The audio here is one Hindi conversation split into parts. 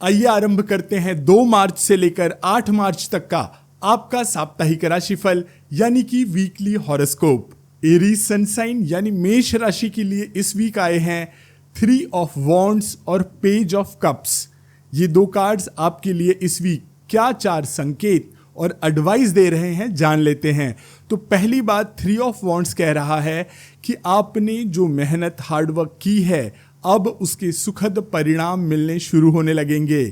आइए आरंभ करते हैं 2 मार्च से लेकर 8 मार्च तक का आपका साप्ताहिक राशिफल यानी कि वीकली हॉरोस्कोप। एरीज सनसाइन यानी मेष राशि के लिए इस वीक आए हैं 3 ऑफ वॉन्ड्स और पेज ऑफ कप्स। ये 2 कार्ड्स आपके लिए इस वीक क्या 4 संकेत और एडवाइस दे रहे हैं जान लेते हैं। तो पहली बात 3 ऑफ वॉन्ड्स कह रहा है कि आपने जो मेहनत हार्डवर्क की है अब उसके सुखद परिणाम मिलने शुरू होने लगेंगे।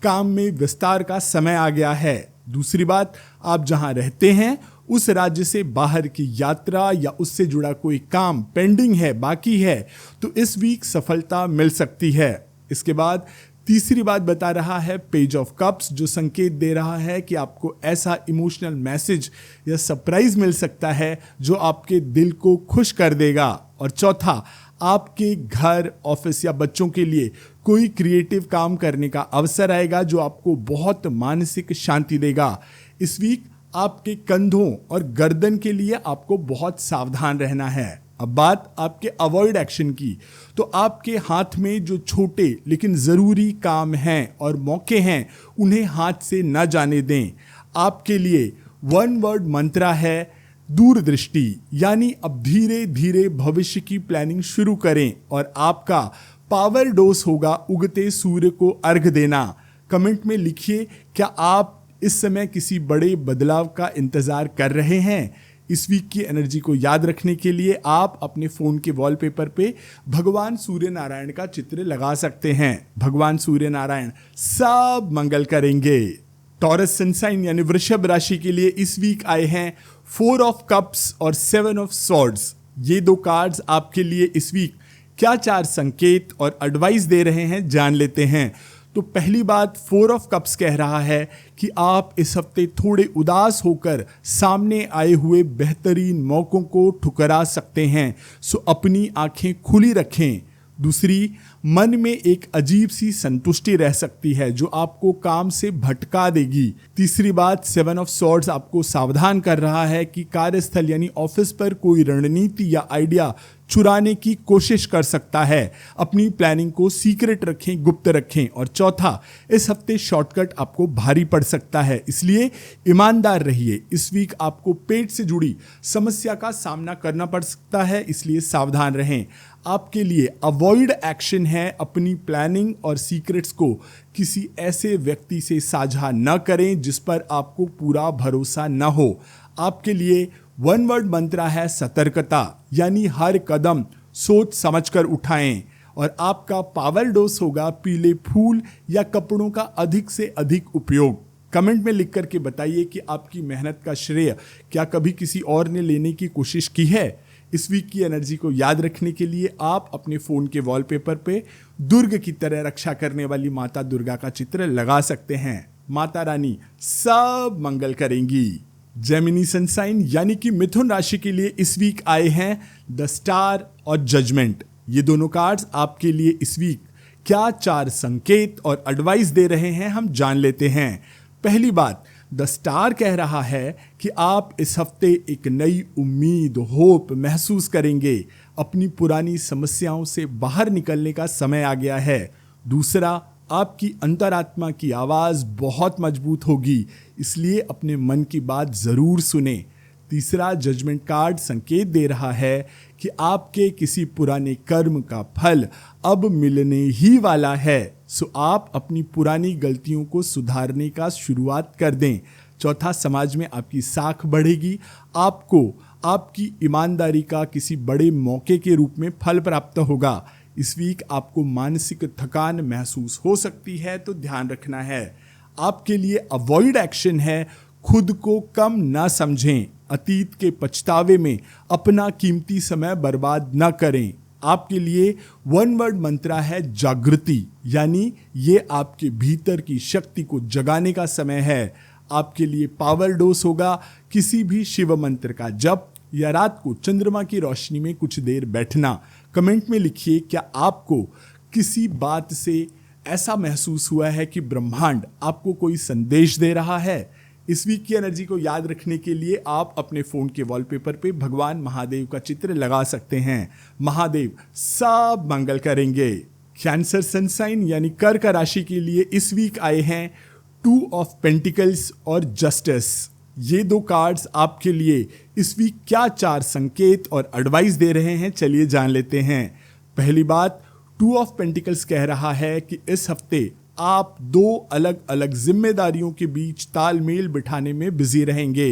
काम में विस्तार का समय आ गया है। दूसरी बात, आप जहां रहते हैं उस राज्य से बाहर की यात्रा या उससे जुड़ा कोई काम पेंडिंग है, बाकी है, तो इस वीक सफलता मिल सकती है। इसके बाद तीसरी बात बता रहा है पेज ऑफ कप्स, जो संकेत दे रहा है कि आपको ऐसा इमोशनल मैसेज या सरप्राइज मिल सकता है जो आपके दिल को खुश कर देगा। और चौथा, आपके घर, ऑफिस या बच्चों के लिए कोई क्रिएटिव काम करने का अवसर आएगा जो आपको बहुत मानसिक शांति देगा। इस वीक आपके कंधों और गर्दन के लिए आपको बहुत सावधान रहना है। अब बात आपके अवॉइड एक्शन की, तो आपके हाथ में जो छोटे लेकिन ज़रूरी काम हैं और मौके हैं उन्हें हाथ से न जाने दें। आपके लिए 1 वर्ड मंत्रा है दूरदृष्टि, यानी अब धीरे धीरे भविष्य की प्लानिंग शुरू करें। और आपका पावर डोज होगा उगते सूर्य को अर्घ देना। कमेंट में लिखिए, क्या आप इस समय किसी बड़े बदलाव का इंतजार कर रहे हैं? इस वीक की एनर्जी को याद रखने के लिए आप अपने फोन के वॉलपेपर पे भगवान सूर्य नारायण का चित्र लगा सकते हैं। भगवान सूर्य नारायण सब मंगल करेंगे। टॉरस सनसाइन यानी वृषभ राशि के लिए इस वीक आए हैं 4 ऑफ कप्स और 7 ऑफ स्वॉर्ड्स। ये 2 कार्ड्स आपके लिए इस वीक क्या 4 संकेत और एडवाइस दे रहे हैं जान लेते हैं। तो पहली बात, 4 ऑफ कप्स कह रहा है कि आप इस हफ्ते थोड़े उदास होकर सामने आए हुए बेहतरीन मौकों को ठुकरा सकते हैं, सो अपनी आंखें खुली रखें। दूसरी, मन में एक अजीब सी संतुष्टि रह सकती है जो आपको काम से भटका देगी। तीसरी बात, 7 ऑफ स्वॉर्ड्स आपको सावधान कर रहा है कि कार्यस्थल यानी ऑफिस पर कोई रणनीति या आइडिया चुराने की कोशिश कर सकता है। अपनी प्लानिंग को सीक्रेट रखें, गुप्त रखें। और चौथा, इस हफ्ते शॉर्टकट आपको भारी पड़ सकता है, इसलिए ईमानदार रहिए। इस वीक आपको पेट से जुड़ी समस्या का सामना करना पड़ सकता है, इसलिए सावधान रहें। आपके लिए अवॉइड एक्शन है अपनी प्लानिंग और सीक्रेट्स को किसी ऐसे व्यक्ति से साझा न करें जिस पर आपको पूरा भरोसा न हो। आपके लिए 1 वर्ड मंत्र है सतर्कता, यानी हर कदम सोच समझकर उठाएं। और आपका पावर डोज होगा पीले फूल या कपड़ों का अधिक से अधिक उपयोग। कमेंट में लिख करके बताइए कि आपकी मेहनत का श्रेय क्या कभी किसी और ने लेने की कोशिश की है। इस वीक की एनर्जी को याद रखने के लिए आप अपने फोन के वॉलपेपर पे दुर्ग की तरह रक्षा करने वाली माता दुर्गा का चित्र लगा सकते हैं। माता रानी सब मंगल करेंगी। जेमिनी सनसाइन यानी कि मिथुन राशि के लिए इस वीक आए हैं द स्टार और जजमेंट। ये दोनों कार्ड्स आपके लिए इस वीक क्या 4 संकेत और एडवाइस दे रहे हैं हम जान लेते हैं। पहली बात, द स्टार कह रहा है कि आप इस हफ्ते एक नई उम्मीद, होप महसूस करेंगे। अपनी पुरानी समस्याओं से बाहर निकलने का समय आ गया है। दूसरा, आपकी अंतरात्मा की आवाज़ बहुत मजबूत होगी, इसलिए अपने मन की बात ज़रूर सुने। तीसरा, जजमेंट कार्ड संकेत दे रहा है कि आपके किसी पुराने कर्म का फल अब मिलने ही वाला है, सो आप अपनी पुरानी गलतियों को सुधारने का शुरुआत कर दें। चौथा, समाज में आपकी साख बढ़ेगी। आपको आपकी ईमानदारी का किसी बड़े मौके के रूप में फल प्राप्त होगा। इस वीक आपको मानसिक थकान महसूस हो सकती है, तो ध्यान रखना है। आपके लिए अवॉइड एक्शन है खुद को कम ना समझें। अतीत के पछतावे में अपना कीमती समय बर्बाद न करें। आपके लिए 1 वर्ड मंत्र है जागृति, यानी ये आपके भीतर की शक्ति को जगाने का समय है। आपके लिए पावर डोज होगा किसी भी शिव मंत्र का जप या रात को चंद्रमा की रोशनी में कुछ देर बैठना। कमेंट में लिखिए, क्या आपको किसी बात से ऐसा महसूस हुआ है कि ब्रह्मांड आपको कोई संदेश दे रहा है। इस वीक की एनर्जी को याद रखने के लिए आप अपने फ़ोन के वॉलपेपर पे भगवान महादेव का चित्र लगा सकते हैं। महादेव सब मंगल करेंगे। कैंसर सनसाइन यानी कर्क राशि के लिए इस वीक आए हैं 2 ऑफ पेंटिकल्स और जस्टिस। ये दो कार्ड्स आपके लिए इस वीक क्या 4 संकेत और एडवाइस दे रहे हैं, चलिए जान लेते हैं। पहली बात, 2 ऑफ पेंटिकल्स कह रहा है कि इस हफ्ते आप 2 अलग अलग जिम्मेदारियों के बीच तालमेल बिठाने में बिजी रहेंगे।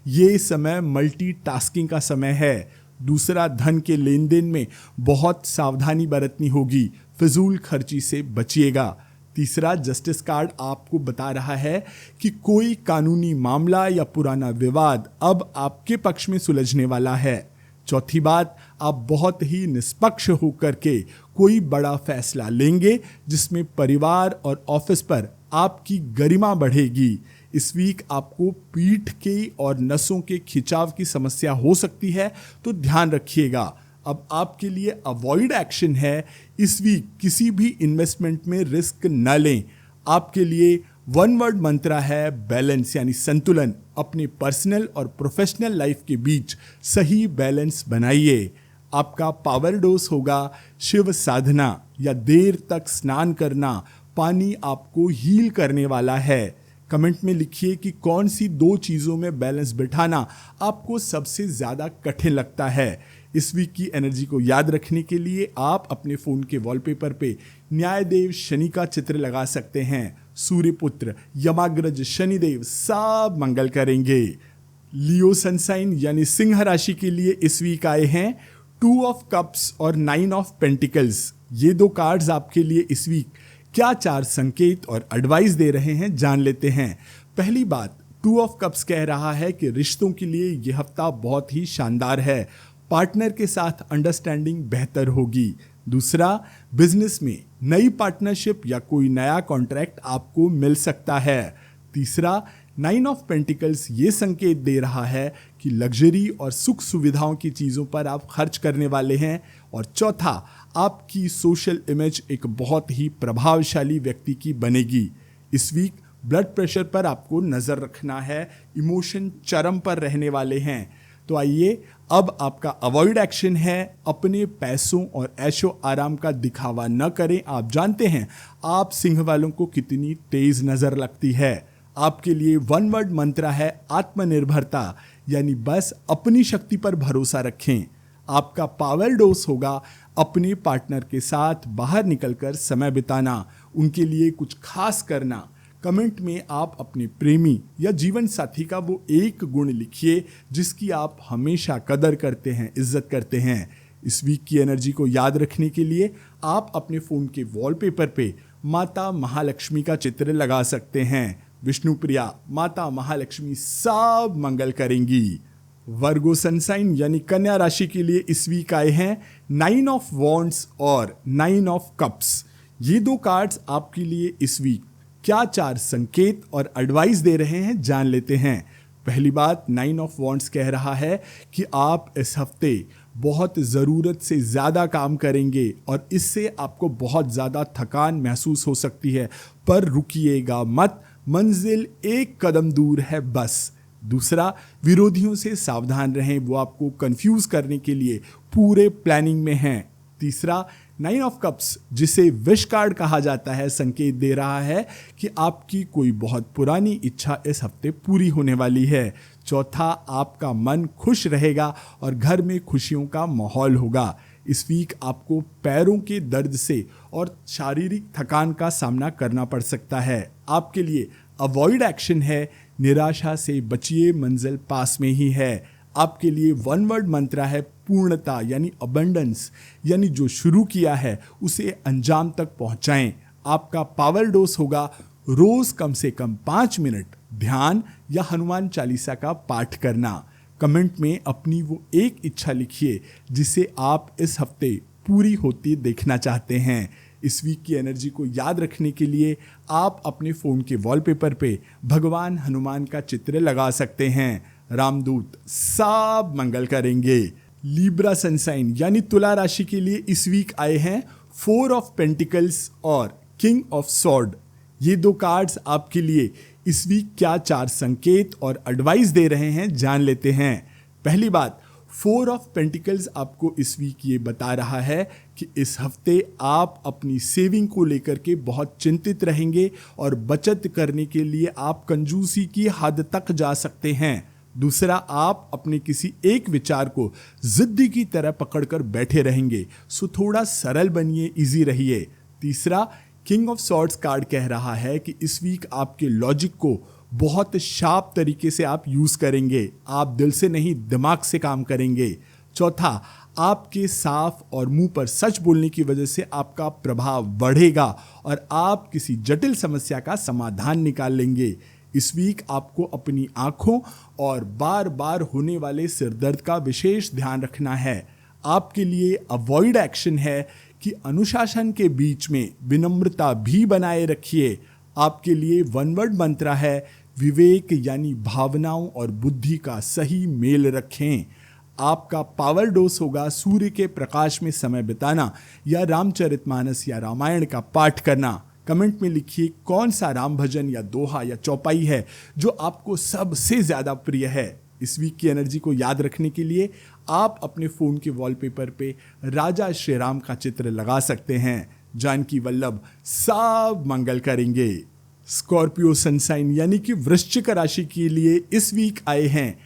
ये समय मल्टीटास्किंग का समय है। दूसरा, धन के लेन देन में बहुत सावधानी बरतनी होगी, फिजूल खर्ची से बचिएगा। तीसरा, जस्टिस कार्ड आपको बता रहा है कि कोई कानूनी मामला या पुराना विवाद अब आपके पक्ष में सुलझने वाला है। चौथी बात, आप बहुत ही निष्पक्ष होकर के कोई बड़ा फैसला लेंगे जिसमें परिवार और ऑफिस पर आपकी गरिमा बढ़ेगी। इस वीक आपको पीठ के और नसों के खिंचाव की समस्या हो सकती है, तो ध्यान रखिएगा। अब आपके लिए अवॉइड एक्शन है, इस वीक किसी भी इन्वेस्टमेंट में रिस्क न लें। आपके लिए 1 वर्ड मंत्र है बैलेंस यानी संतुलन। अपने पर्सनल और प्रोफेशनल लाइफ के बीच सही बैलेंस बनाइए। आपका पावर डोज होगा शिव साधना या देर तक स्नान करना। पानी आपको हील करने वाला है। कमेंट में लिखिए कि कौन सी 2 चीज़ों में बैलेंस बिठाना आपको सबसे ज़्यादा कठिन लगता है। इस वीक की एनर्जी को याद रखने के लिए आप अपने फ़ोन के वॉलपेपर पे न्यायदेव शनि का चित्र लगा सकते हैं। सूर्यपुत्र, यमाग्रज, शनिदेव सब मंगल करेंगे। लियो सनसाइन यानी सिंह राशि के लिए इस वीक आए हैं 2 ऑफ कप्स और 9 ऑफ पेंटिकल्स। ये 2 कार्ड्स आपके लिए इस वीक क्या 4 संकेत और एडवाइस दे रहे हैं, जान लेते हैं। पहली बात, 2 ऑफ कप्स कह रहा है कि रिश्तों के लिए यह हफ्ता बहुत ही शानदार है। पार्टनर के साथ अंडरस्टैंडिंग बेहतर होगी। दूसरा, बिजनेस में नई पार्टनरशिप या कोई नया कॉन्ट्रैक्ट आपको मिल सकता है। तीसरा, 9 ऑफ पेंटिकल्स ये संकेत दे रहा है कि लग्जरी और सुख सुविधाओं की चीज़ों पर आप खर्च करने वाले हैं। और चौथा, आपकी सोशल इमेज एक बहुत ही प्रभावशाली व्यक्ति की बनेगी। इस वीक ब्लड प्रेशर पर आपको नज़र रखना है, इमोशन चरम पर रहने वाले हैं। तो आइए, अब आपका अवॉइड एक्शन है, अपने पैसों और ऐशो आराम का दिखावा न करें। आप जानते हैं आप सिंह वालों को कितनी तेज नज़र लगती है। आपके लिए 1 वर्ड मंत्र है आत्मनिर्भरता यानी बस अपनी शक्ति पर भरोसा रखें। आपका पावर डोज होगा अपने पार्टनर के साथ बाहर निकलकर समय बिताना, उनके लिए कुछ खास करना। कमेंट में आप अपने प्रेमी या जीवन साथी का वो एक गुण लिखिए जिसकी आप हमेशा कदर करते हैं, इज्जत करते हैं। इस वीक की एनर्जी को याद रखने के लिए आप अपने फ़ोन के वॉलपेपर पे माता महालक्ष्मी का चित्र लगा सकते हैं। विष्णु प्रिया, माता महालक्ष्मी सब मंगल करेंगी। वर्गो सनसाइन यानी कन्या राशि के लिए इस वीक आए हैं 9 ऑफ वॉन्ड्स और 9 ऑफ कप्स। ये 2 कार्ड्स आपके लिए इस वीक क्या 4 संकेत और एडवाइस दे रहे हैं, जान लेते हैं। पहली बात, 9 ऑफ वॉन्ड्स कह रहा है कि आप इस हफ्ते बहुत ज़रूरत से ज़्यादा काम करेंगे और इससे आपको बहुत ज़्यादा थकान महसूस हो सकती है, पर रुकिएगा मत, मंजिल एक कदम दूर है बस। दूसरा, विरोधियों से सावधान रहें, वो आपको कंफ्यूज करने के लिए पूरे प्लानिंग में हैं। तीसरा, 9 ऑफ कप्स जिसे विश कार्ड कहा जाता है, संकेत दे रहा है कि आपकी कोई बहुत पुरानी इच्छा इस हफ्ते पूरी होने वाली है। चौथा, आपका मन खुश रहेगा और घर में खुशियों का माहौल होगा। इस वीक आपको पैरों के दर्द से और शारीरिक थकान का सामना करना पड़ सकता है। आपके लिए अवॉइड एक्शन है, निराशा से बचिए, मंजिल पास में ही है। आपके लिए 1 वर्ड मंत्र है पूर्णता यानी अबंडेंस, यानी जो शुरू किया है उसे अंजाम तक पहुंचाएं। आपका पावर डोज होगा रोज कम से कम 5 मिनट ध्यान या हनुमान चालीसा का पाठ करना। कमेंट में अपनी वो एक इच्छा लिखिए जिसे आप इस हफ्ते पूरी होती देखना चाहते हैं। इस वीक की एनर्जी को याद रखने के लिए आप अपने फ़ोन के वॉलपेपर पे भगवान हनुमान का चित्र लगा सकते हैं। रामदूत सब मंगल करेंगे। लिब्रा सनसाइन यानी तुला राशि के लिए इस वीक आए हैं 4 ऑफ पेंटिकल्स और किंग ऑफ सॉर्ड। ये 2 कार्ड्स आपके लिए इस वीक क्या 4 संकेत और एडवाइस दे रहे हैं, जान लेते हैं। पहली बात, 4 ऑफ पेंटिकल्स आपको इस वीक ये बता रहा है कि इस हफ्ते आप अपनी सेविंग को लेकर के बहुत चिंतित रहेंगे और बचत करने के लिए आप कंजूसी की हद तक जा सकते हैं। दूसरा, आप अपने किसी एक विचार को जिद्दी की तरह पकड़कर बैठे रहेंगे, सो थोड़ा सरल बनिए, इजी रहिए। तीसरा, किंग ऑफ सॉर्ड्स कार्ड कह रहा है कि इस वीक आपके लॉजिक को बहुत शार्प तरीके से आप यूज करेंगे, आप दिल से नहीं दिमाग से काम करेंगे। चौथा, आपके साफ और मुंह पर सच बोलने की वजह से आपका प्रभाव बढ़ेगा और आप किसी जटिल समस्या का समाधान निकाल लेंगे। इस वीक आपको अपनी आंखों और बार बार होने वाले सिरदर्द का विशेष ध्यान रखना है। आपके लिए अवॉइड एक्शन है कि अनुशासन के बीच में विनम्रता भी बनाए रखिए। आपके लिए वन वर्ड मंत्र है, विवेक यानी भावनाओं और बुद्धि का सही मेल रखें। आपका पावर डोज होगा सूर्य के प्रकाश में समय बिताना या रामचरितमानस या रामायण का पाठ करना। कमेंट में लिखिए कौन सा राम भजन या दोहा या चौपाई है जो आपको सबसे ज्यादा प्रिय है। इस वीक की एनर्जी को याद रखने के लिए आप अपने फोन के वॉलपेपर पे राजा श्री राम का चित्र लगा सकते हैं। जानकी वल्लभ सब मंगल करेंगे। स्कॉर्पियो सनसाइन यानी कि वृश्चिक राशि के लिए इस वीक आए हैं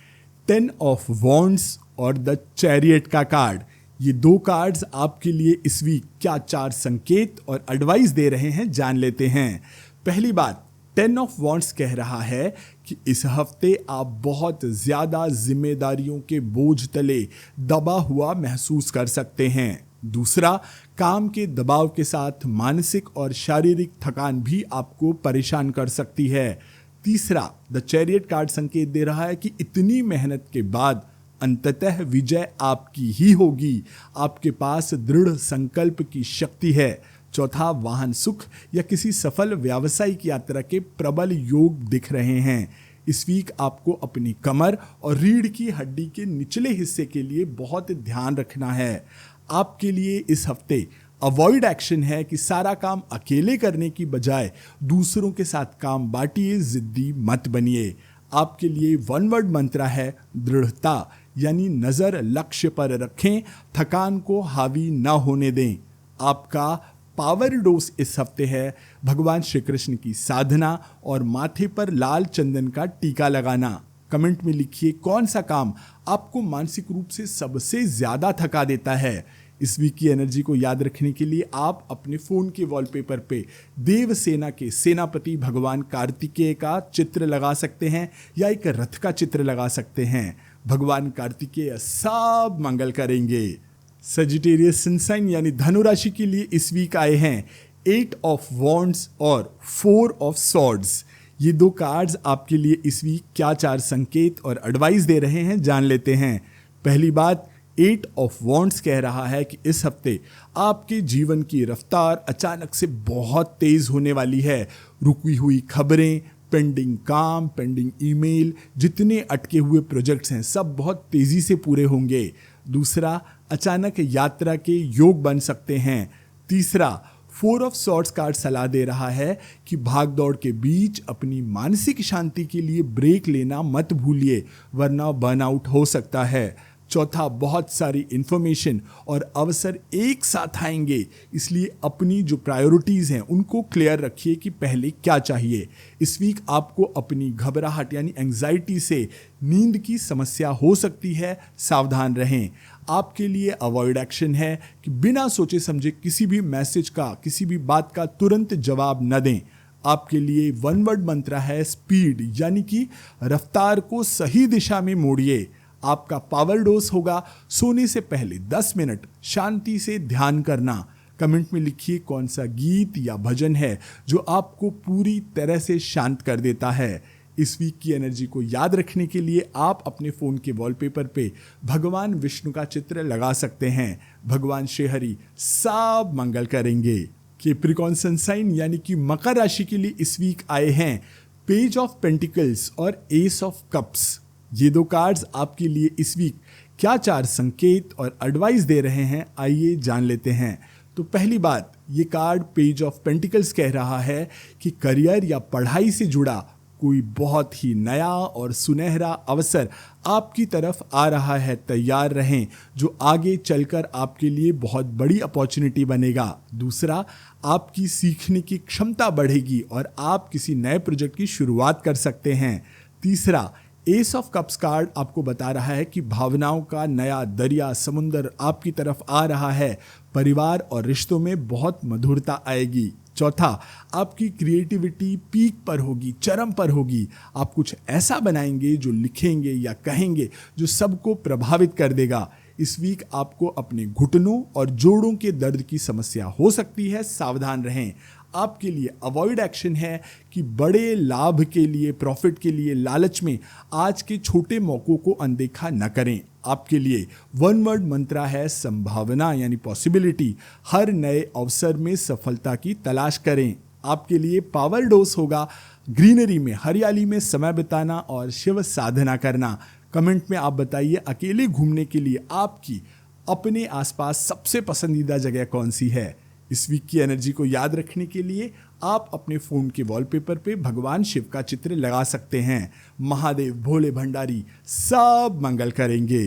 10 ऑफ वॉन्ड्स और द चैरियट का कार्ड। ये दो कार्ड्स आपके लिए इस वीक क्या 4 संकेत और एडवाइस दे रहे हैं, जान लेते हैं। पहली बात, 10 ऑफ वॉन्ड्स कह रहा है कि इस हफ्ते आप बहुत ज्यादा जिम्मेदारियों के बोझ तले दबा हुआ महसूस कर सकते हैं। दूसरा, काम के दबाव के साथ मानसिक और शारीरिक थकान भी आपको परेशान कर सकती है। तीसरा, द चैरियट कार्ड संकेत दे रहा है कि इतनी मेहनत के बाद अंततः विजय आपकी ही होगी। आपके पास दृढ़ संकल्प की शक्ति है। चौथा, वाहन सुख या किसी सफल व्यावसायिक यात्रा के प्रबल योग दिख रहे हैं। इस वीक आपको अपनी कमर और रीढ़ की हड्डी के निचले हिस्से के लिए बहुत ध्यान रखना है। आपके लिए इस हफ्ते अवॉइड एक्शन है कि सारा काम अकेले करने की बजाय दूसरों के साथ काम बांटिए, जिद्दी मत बनिए। आपके लिए वन वर्ड मंत्र है दृढ़ता, यानी नजर लक्ष्य पर रखें, थकान को हावी न होने दें। आपका पावर डोज इस हफ्ते है भगवान श्री कृष्ण की साधना और माथे पर लाल चंदन का टीका लगाना। कमेंट में लिखिए कौन सा काम आपको मानसिक रूप से सबसे ज्यादा थका देता है। इस वीक की एनर्जी को याद रखने के लिए आप अपने फोन के वॉलपेपर पे देवसेना के सेनापति भगवान कार्तिकेय का चित्र लगा सकते हैं या एक रथ का चित्र लगा सकते हैं। भगवान कार्तिकेय सब मंगल करेंगे। सजिटेरियस सनसाइन यानी धनु राशि के लिए इस वीक आए हैं 8 ऑफ वॉन्ड्स और 4 ऑफ सॉर्ड्स। ये दो कार्ड्स आपके लिए इस वीक क्या 4 संकेत और एडवाइस दे रहे हैं, जान लेते हैं। पहली बात, 8 ऑफ वॉन्ड्स कह रहा है कि इस हफ्ते आपके जीवन की रफ्तार अचानक से बहुत तेज होने वाली है। रुकी हुई खबरें, पेंडिंग काम, पेंडिंग ईमेल, जितने अटके हुए प्रोजेक्ट्स हैं सब बहुत तेजी से पूरे होंगे। दूसरा, अचानक यात्रा के योग बन सकते हैं। तीसरा, 4 ऑफ सॉर्ड्स कार्ड सलाह दे रहा है कि भाग दौड़ के बीच अपनी मानसिक शांति के लिए ब्रेक लेना मत भूलिए, वरना बर्नआउट हो सकता है। चौथा, बहुत सारी इंफॉर्मेशन और अवसर एक साथ आएंगे, इसलिए अपनी जो प्रायोरिटीज़ हैं उनको क्लियर रखिए कि पहले क्या चाहिए। इस वीक आपको अपनी घबराहट यानी एंग्जाइटी से नींद की समस्या हो सकती है, सावधान रहें। आपके लिए अवॉइड एक्शन है कि बिना सोचे समझे किसी भी मैसेज का, किसी भी बात का तुरंत जवाब न दें। आपके लिए वन वर्ड मंत्र है स्पीड, यानी कि रफ्तार को सही दिशा में मोड़िए। आपका पावर डोज होगा सोने से पहले 10 मिनट शांति से ध्यान करना। कमेंट में लिखिए कौन सा गीत या भजन है जो आपको पूरी तरह से शांत कर देता है। इस वीक की एनर्जी को याद रखने के लिए आप अपने फोन के वॉलपेपर पे भगवान विष्णु का चित्र लगा सकते हैं। भगवान श्रीहरि सब मंगल करेंगे। कैप्रिकॉर्न सनसाइन यानी कि मकर राशि के लिए इस वीक आए हैं पेज ऑफ पेंटिकल्स और एस ऑफ कप्स। ये दो कार्ड्स आपके लिए इस वीक क्या 4 संकेत और एडवाइस दे रहे हैं, आइए जान लेते हैं। तो पहली बात, ये कार्ड पेज ऑफ पेंटिकल्स कह रहा है कि करियर या पढ़ाई से जुड़ा कोई बहुत ही नया और सुनहरा अवसर आपकी तरफ आ रहा है। तैयार रहें, जो आगे चलकर आपके लिए बहुत बड़ी अपॉर्चुनिटी बनेगा। दूसरा, आपकी सीखने की क्षमता बढ़ेगी और आप किसी नए प्रोजेक्ट की शुरुआत कर सकते हैं। तीसरा, एस ऑफ कप्स कार्ड आपको बता रहा है कि भावनाओं का नया दरिया समुंदर आपकी तरफ आ रहा है। परिवार और रिश्तों में बहुत मधुरता आएगी। चौथा, आपकी क्रिएटिविटी पीक पर होगी, चरम पर होगी। आप कुछ ऐसा बनाएंगे, जो लिखेंगे या कहेंगे, जो सबको प्रभावित कर देगा। इस वीक आपको अपने घुटनों और जोड़ों के दर्द की समस्या हो सकती है, सावधान रहें। आपके लिए अवॉइड एक्शन है कि बड़े लाभ के लिए, प्रॉफिट के लिए लालच में आज के छोटे मौकों को अनदेखा न करें। आपके लिए वन वर्ड मंत्रा है संभावना यानी पॉसिबिलिटी। हर नए अवसर में सफलता की तलाश करें। आपके लिए पावर डोज होगा ग्रीनरी में, हरियाली में समय बिताना और शिव साधना करना। कमेंट में आप बताइए, अकेले घूमने के लिए आपकी अपने आसपास सबसे पसंदीदा जगह कौन सी है। इस वीक की एनर्जी को याद रखने के लिए आप अपने फोन के वॉलपेपर पे भगवान शिव का चित्र लगा सकते हैं। महादेव, भोले भंडारी सब मंगल करेंगे।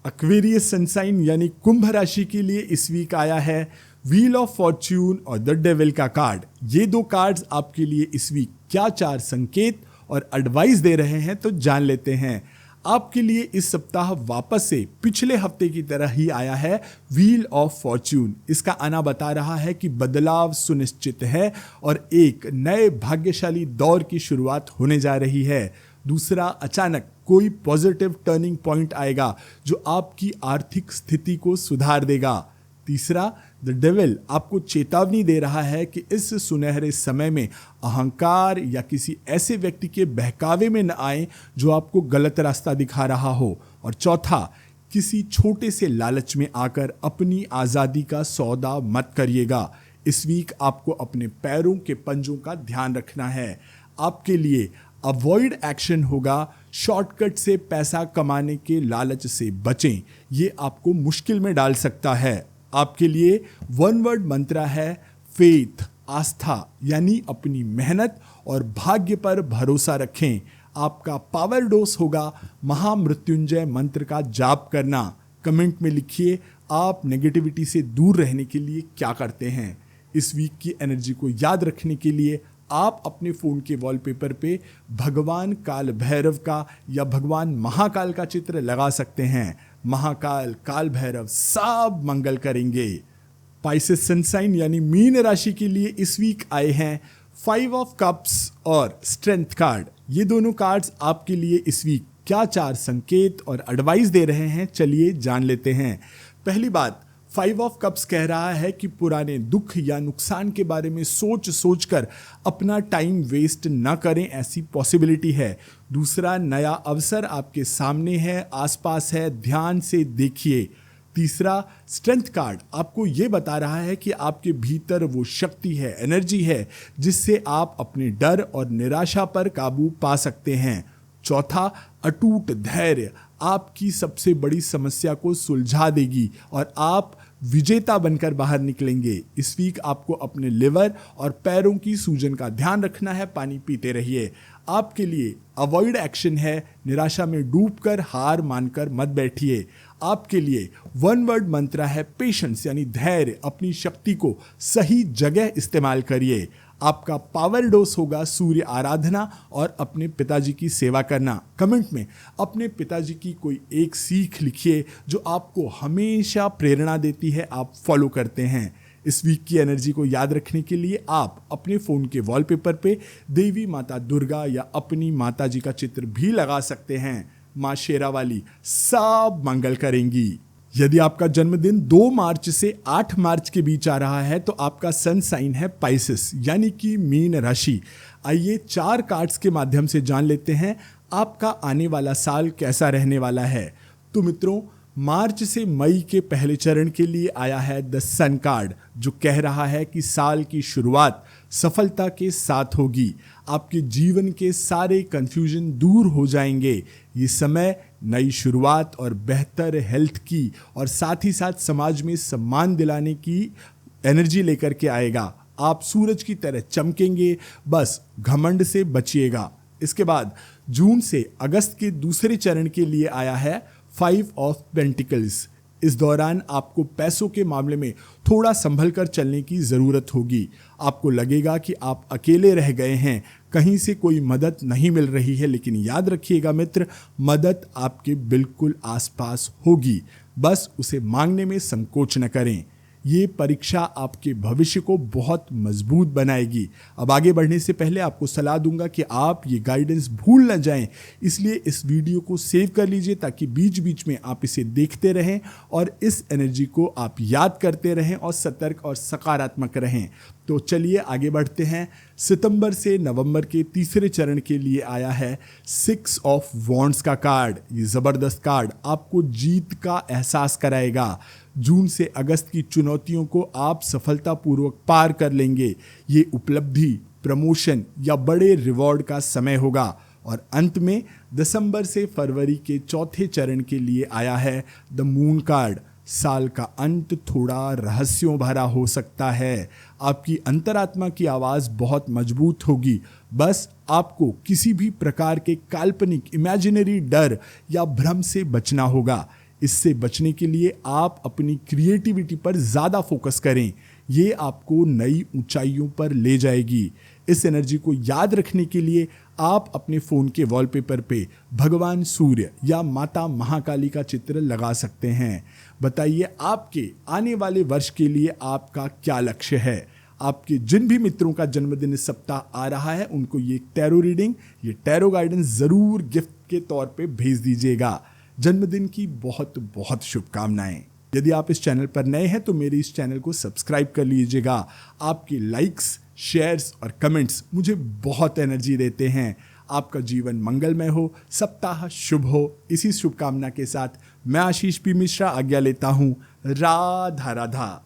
एक्वेरियस सनसाइन यानी कुंभ राशि के लिए इस वीक आया है व्हील ऑफ फॉर्च्यून और द डेविल का कार्ड। ये दो कार्ड्स आपके लिए इस वीक क्या चार संकेत और एडवाइस दे रहे हैं, तो जान लेते हैं। आपके लिए इस सप्ताह वापस से पिछले हफ्ते की तरह ही आया है व्हील ऑफ फॉर्च्यून। इसका आना बता रहा है कि बदलाव सुनिश्चित है और एक नए भाग्यशाली दौर की शुरुआत होने जा रही है। दूसरा, अचानक कोई पॉजिटिव टर्निंग पॉइंट आएगा जो आपकी आर्थिक स्थिति को सुधार देगा। तीसरा, द डेविल आपको चेतावनी दे रहा है कि इस सुनहरे समय में अहंकार या किसी ऐसे व्यक्ति के बहकावे में न आए जो आपको गलत रास्ता दिखा रहा हो। और चौथा, किसी छोटे से लालच में आकर अपनी आज़ादी का सौदा मत करिएगा। इस वीक आपको अपने पैरों के पंजों का ध्यान रखना है। आपके लिए अवॉइड एक्शन होगा शॉर्टकट से पैसा कमाने के लालच से बचें, ये आपको मुश्किल में डाल सकता है। आपके लिए वन वर्ड मंत्रा है फेथ, आस्था, यानी अपनी मेहनत और भाग्य पर भरोसा रखें। आपका पावर डोज होगा महामृत्युंजय मंत्र का जाप करना। कमेंट में लिखिए आप नेगेटिविटी से दूर रहने के लिए क्या करते हैं। इस वीक की एनर्जी को याद रखने के लिए आप अपने फ़ोन के वॉलपेपर पे भगवान काल भैरव का या भगवान महाकाल का चित्र लगा सकते हैं। महाकाल, काल भैरव सब मंगल करेंगे। पाइसेस सनसाइन यानी मीन राशि के लिए इस वीक आए हैं 5 ऑफ कप्स और स्ट्रेंथ कार्ड। ये दोनों कार्ड्स आपके लिए इस वीक क्या चार संकेत और एडवाइस दे रहे हैं, चलिए जान लेते हैं। पहली बात, 5 ऑफ कप्स कह रहा है कि पुराने दुख या नुकसान के बारे में सोच कर अपना टाइम वेस्ट न करें, ऐसी पॉसिबिलिटी है। दूसरा, नया अवसर आपके सामने है, आसपास है, ध्यान से देखिए। तीसरा, स्ट्रेंथ कार्ड आपको ये बता रहा है कि आपके भीतर वो शक्ति है, एनर्जी है, जिससे आप अपने डर और निराशा पर काबू पा सकते हैं। चौथा, अटूट धैर्य आपकी सबसे बड़ी समस्या को सुलझा देगी और आप विजेता बनकर बाहर निकलेंगे। इस वीक आपको अपने लिवर और पैरों की सूजन का ध्यान रखना है, पानी पीते रहिए। आपके लिए अवॉइड एक्शन है निराशा में डूबकर हार मानकर मत बैठिए। आपके लिए वन वर्ड मंत्र है पेशेंस यानी धैर्य, अपनी शक्ति को सही जगह इस्तेमाल करिए। आपका पावर डोज होगा सूर्य आराधना और अपने पिताजी की सेवा करना। कमेंट में अपने पिताजी की कोई एक सीख लिखिए जो आपको हमेशा प्रेरणा देती है, आप फॉलो करते हैं। इस वीक की एनर्जी को याद रखने के लिए आप अपने फ़ोन के वॉलपेपर पे देवी माता दुर्गा या अपनी माता जी का चित्र भी लगा सकते हैं। माँ शेरावाली सब मंगल करेंगी। यदि आपका जन्मदिन 2 मार्च से 8 मार्च के बीच आ रहा है तो आपका सन साइन है पाइसेस यानी कि मीन राशि। आइए 4 कार्ड्स के माध्यम से जान लेते हैं आपका आने वाला साल कैसा रहने वाला है। तो मित्रों, मार्च से मई के पहले चरण के लिए आया है द सन कार्ड, जो कह रहा है कि साल की शुरुआत सफलता के साथ होगी। आपके जीवन के सारे कंफ्यूजन दूर हो जाएंगे। ये समय नई शुरुआत और बेहतर हेल्थ की और साथ ही साथ समाज में सम्मान दिलाने की एनर्जी लेकर के आएगा। आप सूरज की तरह चमकेंगे, बस घमंड से बचिएगा। इसके बाद जून से अगस्त के दूसरे चरण के लिए आया है 5 ऑफ पेंटिकल्स। इस दौरान आपको पैसों के मामले में थोड़ा संभल कर चलने की ज़रूरत होगी। आपको लगेगा कि आप अकेले रह गए हैं, कहीं से कोई मदद नहीं मिल रही है, लेकिन याद रखिएगा मित्र, मदद आपके बिल्कुल आसपास होगी, बस उसे मांगने में संकोच न करें। ये परीक्षा आपके भविष्य को बहुत मजबूत बनाएगी। अब आगे बढ़ने से पहले आपको सलाह दूंगा कि आप ये गाइडेंस भूल न जाएं, इसलिए इस वीडियो को सेव कर लीजिए ताकि बीच बीच में आप इसे देखते रहें और इस एनर्जी को आप याद करते रहें और सतर्क और सकारात्मक रहें। तो चलिए आगे बढ़ते हैं। सितंबर से नवंबर के तीसरे चरण के लिए आया है 6 ऑफ वॉन्ड्स का कार्ड। ये ज़बरदस्त कार्ड आपको जीत का एहसास कराएगा। जून से अगस्त की चुनौतियों को आप सफलतापूर्वक पार कर लेंगे। ये उपलब्धि, प्रमोशन या बड़े रिवॉर्ड का समय होगा। और अंत में दिसंबर से फरवरी के चौथे चरण के लिए आया है द मून कार्ड। साल का अंत थोड़ा रहस्यों भरा हो सकता है। आपकी अंतरात्मा की आवाज़ बहुत मजबूत होगी। बस आपको किसी भी प्रकार के काल्पनिक इमेजिनरी डर या भ्रम से बचना होगा। इससे बचने के लिए आप अपनी क्रिएटिविटी पर ज़्यादा फोकस करें। ये आपको नई ऊंचाइयों पर ले जाएगी। इस एनर्जी को याद रखने के लिए आप अपने फ़ोन के वॉलपेपर पे भगवान सूर्य या माता महाकाली का चित्र लगा सकते हैं। बताइए आपके आने वाले वर्ष के लिए आपका क्या लक्ष्य है। आपके जिन भी मित्रों का जन्मदिन इस सप्ताह आ रहा है उनको ये टैरो रीडिंग, ये टैरो गाइडेंस ज़रूर गिफ्ट के तौर पे भेज दीजिएगा। जन्मदिन की बहुत बहुत शुभकामनाएं। यदि आप इस चैनल पर नए हैं तो मेरे इस चैनल को सब्सक्राइब कर लीजिएगा। आपके लाइक्स, शेयर्स और कमेंट्स मुझे बहुत एनर्जी देते हैं। आपका जीवन मंगलमय हो, सप्ताह शुभ हो। इसी शुभकामना के साथ मैं आशीष पी मिश्रा आज्ञा लेता हूँ। राधा राधा।